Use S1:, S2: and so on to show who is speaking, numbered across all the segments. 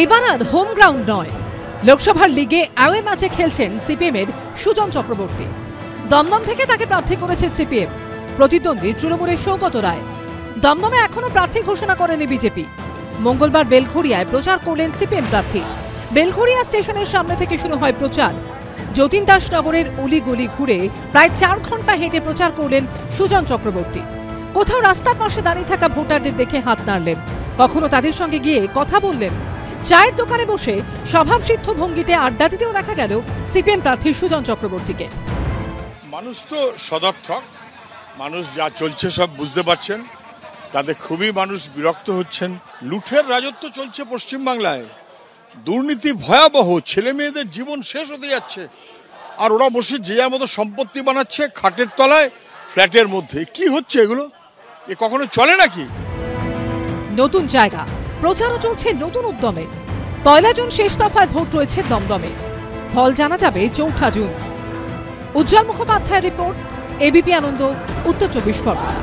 S1: এবার আর home ground নয়, লোকসভার লিগে অ্যাওয়ে ম্যাচে খেলছেন সিপিএমের সুজন চক্রবর্তী। দমদম থেকে তাকে প্রার্থী করেছে সিপিএম। প্রতিদ্বন্দ্বী তৃণমূলের সৌগত রায়। দমদমে এখনো প্রার্থী ঘোষণা করেনি বিজেপি। মঙ্গলবার বেলঘড়িয়ায় প্রচার করলেন সিপিএম প্রার্থী। বেলঘড়িয়া স্টেশনের সামনে থেকে শুরু হয় প্রচার। যতীন দাস নগরের অলিগলি ঘুরে প্রায় 4 ঘন্টা হেঁটে প্রচার করলেন সুজন চক্রবর্তী। কোথাও রাস্তার পাশে দাঁড়িয়ে থাকা ভোটারদের দেখে হাত নাড়লেন, কখনো তাদের সঙ্গে গিয়ে কথা বললেন। চায়ের দোকানে বসে স্বভাবসিদ্ধ ভঙ্গিতে আড্ডা দিতেও দেখা গেল সিপিএম প্রার্থী সুজন চক্রবর্তীকে।
S2: মানুষ তো সদর্থক, মানুষ যা চলছে সব বুঝতে পারছেন, তাতে খুবই মানুষ বিরক্ত হচ্ছেন। লুঠের রাজত্ব চলছে পশ্চিমবাংলায়, দুর্নীতি ভয়াবহ, ছেলে মেয়েদের জীবন শেষ হতে যাচ্ছে, আর ওরা বসে যে যার মতো সম্পত্তি বানাচ্ছে খাটের তলায়, ফ্ল্যাটের মধ্যে। কি হচ্ছে এগুলো? এ কখনো চলে নাকি?
S1: নতুন জায়গা, প্রচারও চলছে নতুন উদ্যমে। 1 জুন শেষ দফায় ভোট রয়েছে দমদমে। ফল জানা যাবে 4 জুন। উজ্জ্বল মুখোপাধ্যায়ের রিপোর্ট, এবিপি আনন্দ, উত্তর 24 পরগনা।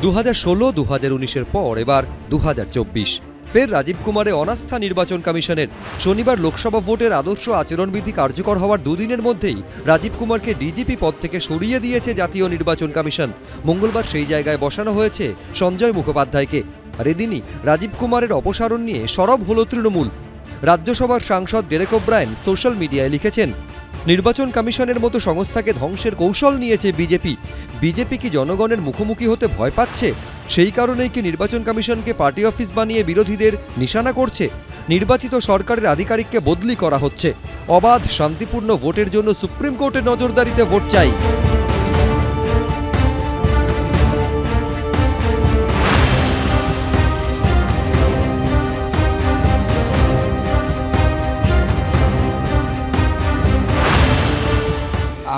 S3: 2016-2019-এর পর এবার 2024। ফের রাজীব কুমারে অনাস্থা নির্বাচন কমিশনের। শনিবার লোকসভা ভোটের আদর্শ আচরণবিধি কার্যকর হওয়ার 2 দিনের মধ্যেই রাজীব কুমারকে ডিজিপি পদ থেকে সরিয়ে দিয়েছে জাতীয় নির্বাচন কমিশন। মঙ্গলবার সেই জায়গায় বসানো হয়েছে সঞ্জয় মুখোপাধ্যায়কে। আর এদিনই রাজীব কুমারের অপসারণ নিয়ে সরব হল তৃণমূল। রাজ্যসভার সাংসদ ডেরেক ওব্রায়েন সোশ্যাল মিডিয়ায় লিখেছেন, নির্বাচন কমিশনের মতো সংস্থাকে ধ্বংসের কৌশল নিয়েছে বিজেপি। বিজেপি কি জনগণের মুখোমুখি হতে ভয় পাচ্ছে? সেই কারণেই কি নির্বাচন কমিশনকে পার্টি অফিস বানিয়ে বিরোধীদের নিশানা করছে? নির্বাচিত সরকারের আধিকারিককে বদলি করা হচ্ছে। অবাধ শান্তিপূর্ণ ভোটের জন্য সুপ্রিম কোর্টের নজরদারিতে ভোট চাই।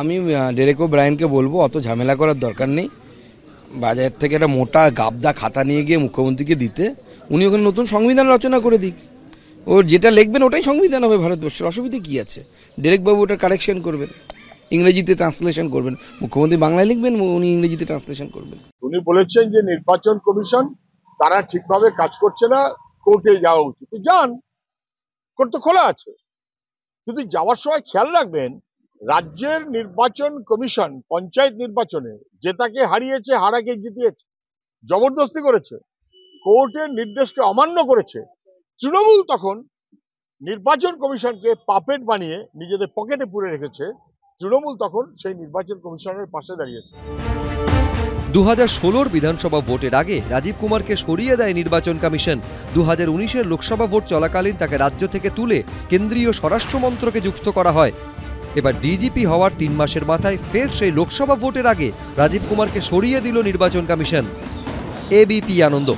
S4: আমি ডেরেক ওব্রায়েনকে বলবো, অত ঝামেলা করার দরকার নেই। বাজার থেকে একটা মোটা গাবদা খাতা নিয়ে গিয়ে মুখ্যমন্ত্রীকে দিতে, উনি ওখানে নতুন সংবিধান রচনা করে দিক। ওর যেটা লিখবেন ওটাই সংবিধান হবে ভারতবর্ষের। অসুবিধা কি আছে? ডেরেকবাবু ওটা কারেকশন করবেন, ইংরেজিতে ট্রান্সলেশন করবেন। মুখ্যমন্ত্রী বাংলায় লিখবেন, উনি ইংরেজিতে ট্রান্সলেশন করবেন।
S2: উনি বলেছেন যে নির্বাচন কমিশন তারা ঠিকভাবে কাজ করছে না, কোর্টে যাওয়া উচিত। যান, কোর্ট তো খোলা আছে, কিন্তু যাওয়ার সময় খেয়াল রাখবেন রাজ্যের নির্বাচন কমিশন পঞ্চায়েত নির্বাচনে জেতাকে হারিয়েছে, হারাকে জিতিয়েছে, জবরদস্তি করেছে, কোর্টের নির্দেশকে অমান্য করেছে। তৃণমূল তখন নির্বাচন কমিশনকে পাপেট বানিয়ে নিজেদের পকেটে পুরে রেখেছে। তৃণমূল তখন সেই নির্বাচন কমিশনের পাশে দাঁড়িয়েছে।
S3: 2016 বিধানসভা ভোটের আগে রাজীব কুমারকে সরিয়ে দেয় নির্বাচন কমিশন। 2019-এর লোকসভা ভোট চলাকালীন তাকে রাজ্য থেকে তুলে কেন্দ্রীয় স্বরাষ্ট্র মন্ত্রকে যুক্ত করা হয়। এবার ডিজিপি হওয়ার 3 মাসের মাথায় ফের সেই লোকসভা ভোটের আগে রাজীব কুমারকে সরিয়ে দিল নির্বাচন কমিশন। এবিপি আনন্দ।